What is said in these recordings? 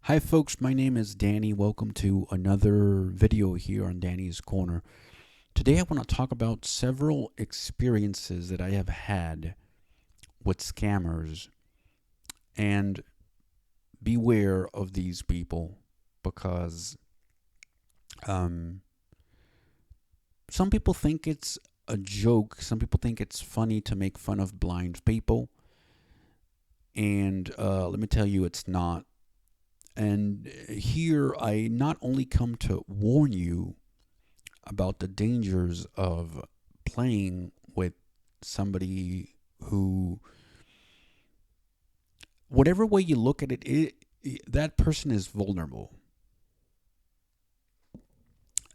Hi folks, my name is Danny. Welcome to another video here on Danny's Corner. Today I want to talk about several experiences that I have had with scammers, and beware of these people because um, some people think it's a joke. Some people think it's funny to make fun of blind people, and let me tell you, it's not. And here I not only come to warn you about the dangers of playing with somebody who, whatever way you look at that person is vulnerable.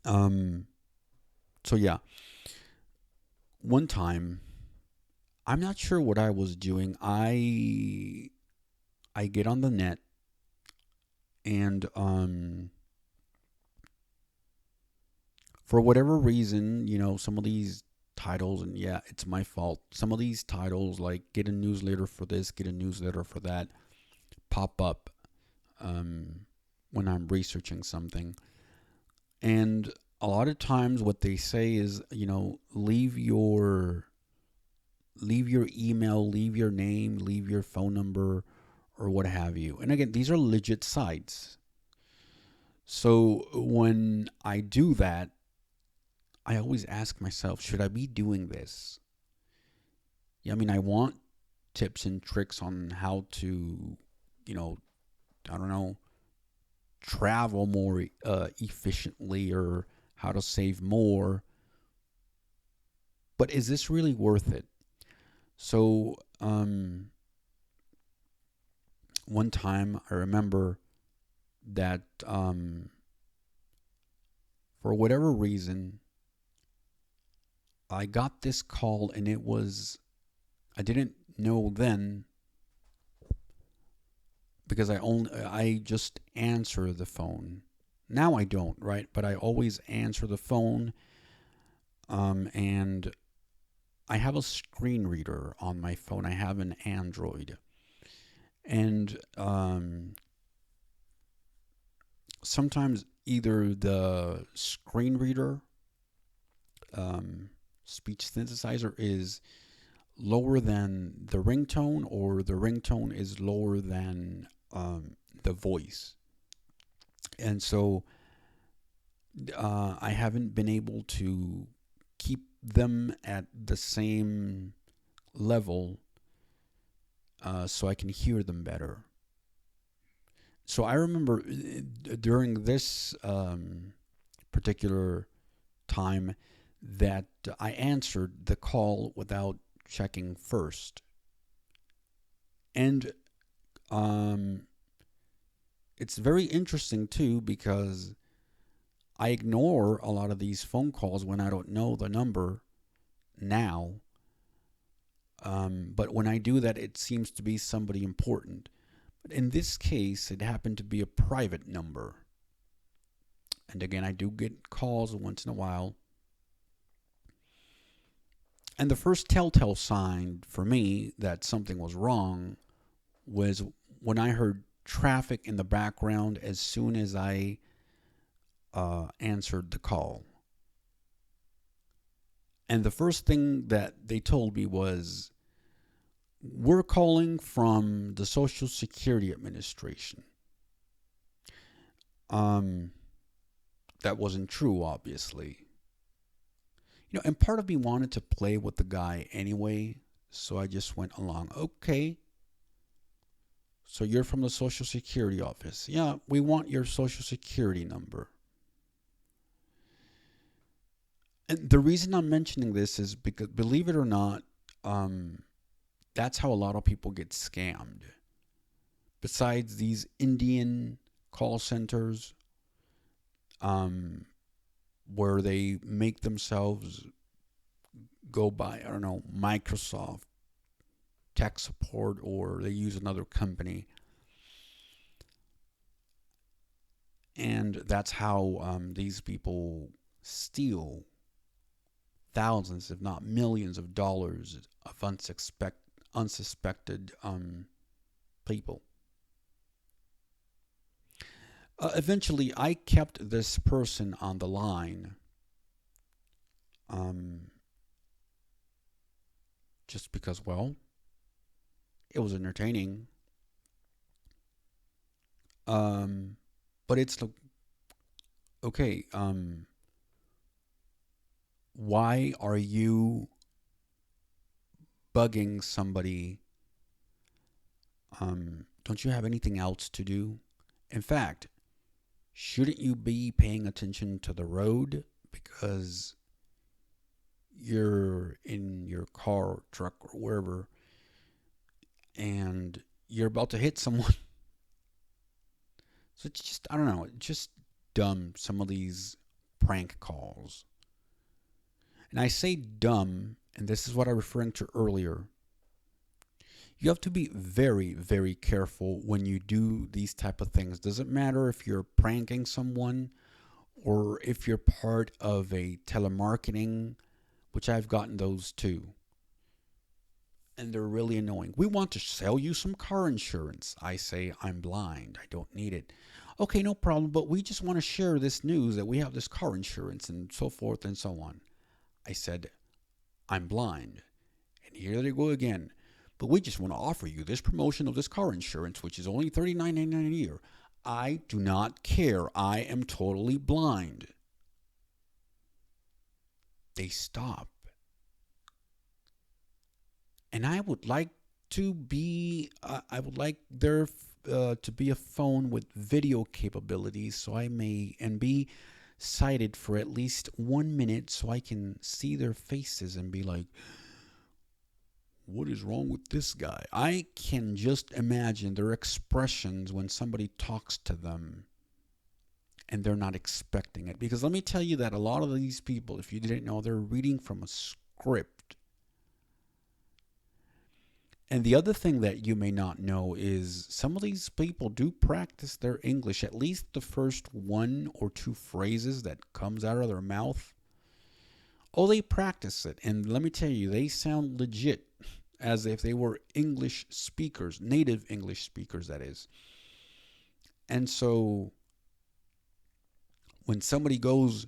Um, so yeah, one time, I'm not sure what I was doing. I get on the net and for whatever reason, some of these titles, and yeah, it's my fault. Some of these titles, like get a newsletter for this, get a newsletter for that, pop up um, when I'm researching something. And a lot of times, what they say is, leave your email, leave your name, leave your phone number, or what have you. And again, these are legit sites. So when I do that, I always ask myself, should I be doing this? Yeah, I mean, I want tips and tricks on how to, you know, I don't know, travel more efficiently or how to save more. But is this really worth it? So, one time I remember that for whatever reason, I got this call and I didn't know then because I just answer the phone. Now I don't, right? But I always answer the phone, and I have a screen reader on my phone. I have an Android, and sometimes either the screen reader speech synthesizer is lower than the ringtone, or the ringtone is lower than the voice. And so I haven't been able to keep them at the same level so I can hear them better. So I remember during this particular time that I answered the call without checking first. And um, it's very interesting too because I ignore a lot of these phone calls when I don't know the number now. But when I do that, it seems to be somebody important. But in this case, it happened to be a private number. And again, I do get calls once in a while. And the first telltale sign for me that something was wrong was when I heard traffic in the background as soon as I answered the call. And the first thing that they told me was, we're calling from the Social Security Administration. Um, that wasn't true, obviously. And part of me wanted to play with the guy anyway, so I just went along. Okay, so you're from the Social Security office. Yeah, we want your Social Security number. And the reason I'm mentioning this is because, believe it or not, that's how a lot of people get scammed. Besides these Indian call centers, where they make themselves go by, I don't know, Microsoft tech support, or they use another company. And that's how these people steal thousands, if not millions, of dollars of unsuspected people. Eventually, I kept this person on the line, um, just because, well, it was entertaining. Um, but it's like, okay, why are you bugging somebody? Don't you have anything else to do? In fact, shouldn't you be paying attention to the road because you're in your car or truck or wherever and you're about to hit someone? So it's just, I don't know, it's just dumb, some of these prank calls. And I say dumb, and this is what I was referring to earlier. You have to be very, very careful when you do these type of things. Doesn't matter if you're pranking someone or if you're part of a telemarketing, which I've gotten those too. And they're really annoying. We want to sell you some car insurance. I say, I'm blind. I don't need it. Okay, no problem, but we just want to share this news that we have this car insurance and so forth and so on. I said, I'm blind. And here they go again. But we just want to offer you this promotion of this car insurance, which is only $39.99 a year. I do not care. I am totally blind. They stop. And I would like to be, I would like there to be a phone with video capabilities so I may, and be sighted for at least 1 minute so I can see their faces and be like, what is wrong with this guy? I can just imagine their expressions when somebody talks to them and they're not expecting it. Because let me tell you that a lot of these people, if you didn't know, they're reading from a script. And the other thing that you may not know is some of these people do practice their English, at least the first one or two phrases that comes out of their mouth. Oh, they practice it. And let me tell you, they sound legit, as if they were English speakers, native English speakers, that is. And so when somebody goes,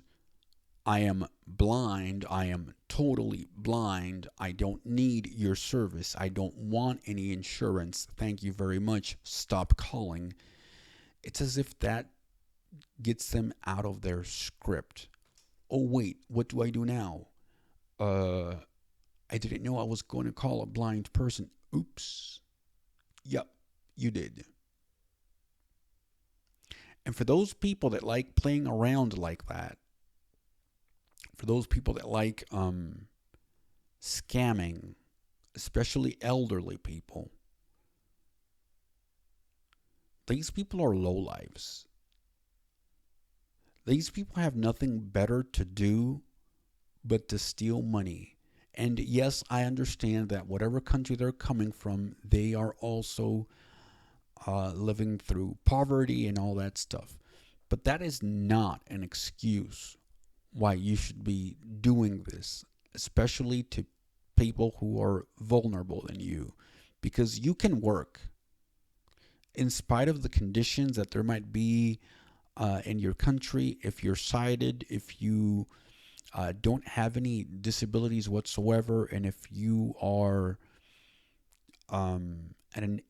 I am blind, I am totally blind, I don't need your service, I don't want any insurance, thank you very much, stop calling. It's as if that gets them out of their script. Oh, wait, what do I do now? I didn't know I was going to call a blind person. Oops. Yep, you did. And for those people that like playing around like that, for those people that like scamming, especially elderly people, these people are lowlifes. These people have nothing better to do but to steal money. And yes, I understand that whatever country they're coming from, they are also living through poverty and all that stuff. But that is not an excuse why you should be doing this, especially to people who are vulnerable than you, because you can work in spite of the conditions that there might be in your country. If you're sighted, if you don't have any disabilities whatsoever, and if you are at an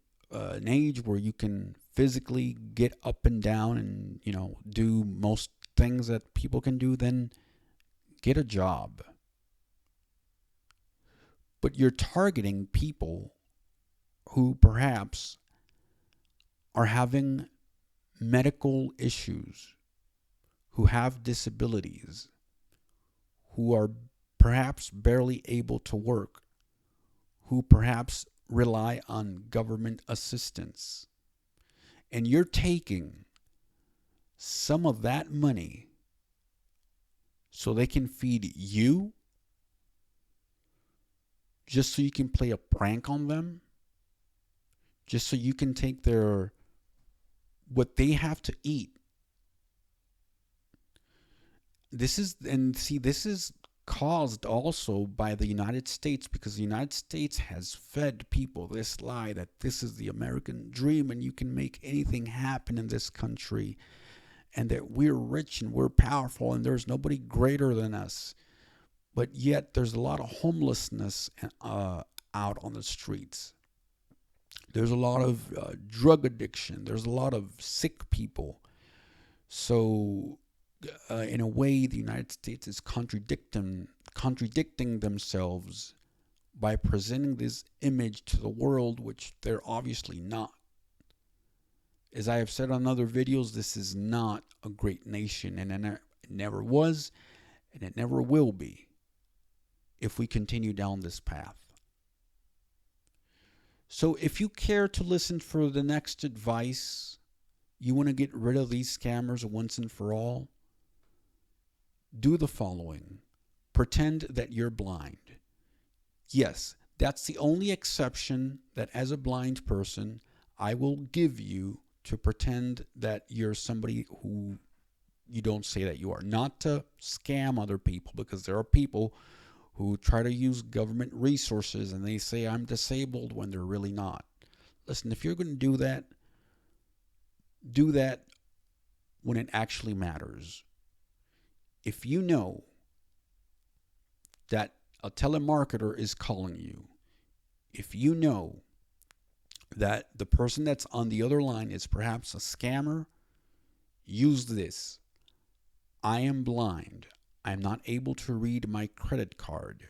age where you can physically get up and down and do most things that people can do, then get a job. But you're targeting people who perhaps are having medical issues, who have disabilities, who are perhaps barely able to work, who perhaps rely on government assistance. And you're taking some of that money so they can feed you, just so you can play a prank on them, just so you can take their what they have to eat. This is caused also by the United States, because the United States has fed people this lie that this is the American dream and you can make anything happen in this country. and that we're rich and we're powerful and there's nobody greater than us. But yet there's a lot of homelessness out on the streets. There's a lot of drug addiction. There's a lot of sick people. So, in a way, the United States is contradicting themselves by presenting this image to the world, which they're obviously not. As I have said on other videos, this is not a great nation, and it never was, and it never will be if we continue down this path. So if you care to listen for the next advice, you want to get rid of these scammers once and for all, do the following. Pretend that you're blind. Yes, that's the only exception that as a blind person, I will give you to pretend that you're somebody who you don't say that you are. Not to scam other people, because there are people who try to use government resources and they say I'm disabled when they're really not. Listen, if you're going to do that when it actually matters. If you know that a telemarketer is calling you, if you know that the person that's on the other line is perhaps a scammer, use this. I am blind. I'm not able to read my credit card.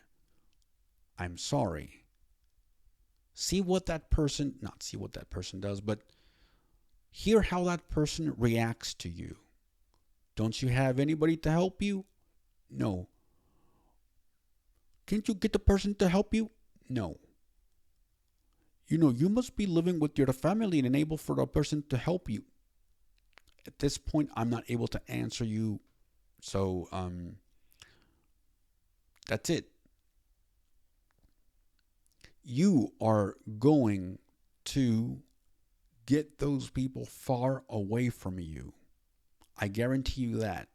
I'm sorry. Not see what that person does, but hear how that person reacts to you. Don't you have anybody to help you? No. Can't you get the person to help you? No. You must be living with your family and enable for the person to help you. At this point, I'm not able to answer you. So, that's it. You are going to get those people far away from you. I guarantee you that.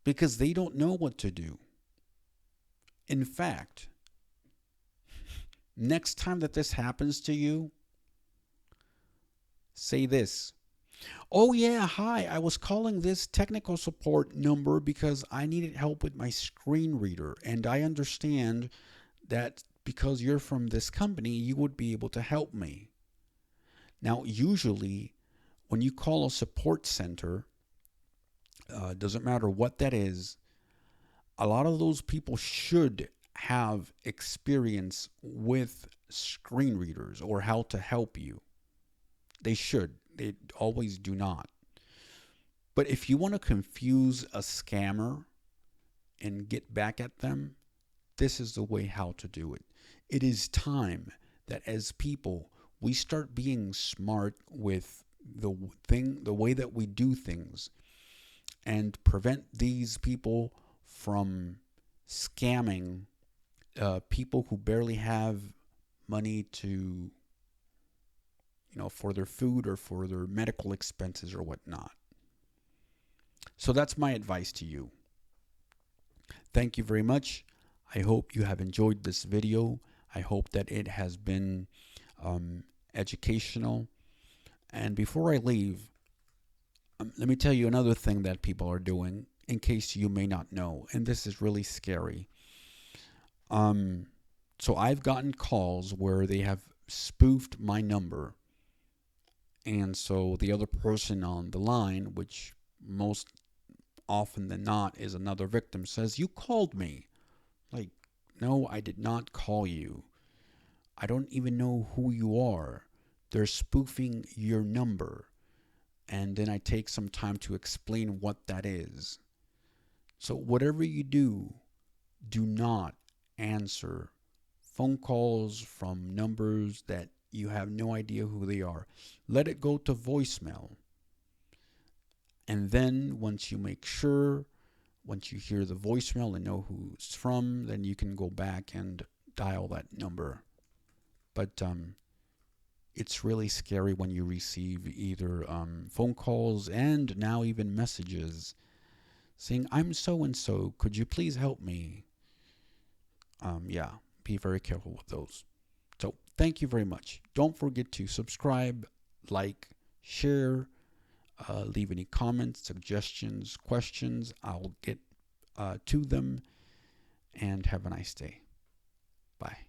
Because they don't know what to do. In fact, next time that this happens to you, say this. Oh yeah, hi, I was calling this technical support number because I needed help with my screen reader, and I understand that because you're from this company, you would be able to help me. Now, usually, when you call a support center, doesn't matter what that is, a lot of those people should have experience with screen readers or how to help you. They should. They always do not. But if you want to confuse a scammer and get back at them, this is the way how to do it. It is time that as people, we start being smart with the way that we do things, and prevent these people from scamming people who barely have money to, for their food or for their medical expenses or whatnot. So that's my advice to you. Thank you very much. I hope you have enjoyed this video. I hope that it has been educational. And before I leave, let me tell you another thing that people are doing, in case you may not know, and this is really scary. So I've gotten calls where they have spoofed my number. And so the other person on the line, which most often than not is another victim, says, "You called me." Like, no, I did not call you. I don't even know who you are. They're spoofing your number. And then I take some time to explain what that is. So whatever you do, do not answer phone calls from numbers that you have no idea who they are. Let it go to voicemail. And then once you hear the voicemail and know who it's from, then you can go back and dial that number. But it's really scary when you receive either phone calls and now even messages saying, "I'm so-and-so, could you please help me?" Yeah, be very careful with those. So thank you very much. Don't forget to subscribe, like, share, Leave any comments, suggestions, questions. I'll get to them. And have a nice day. Bye.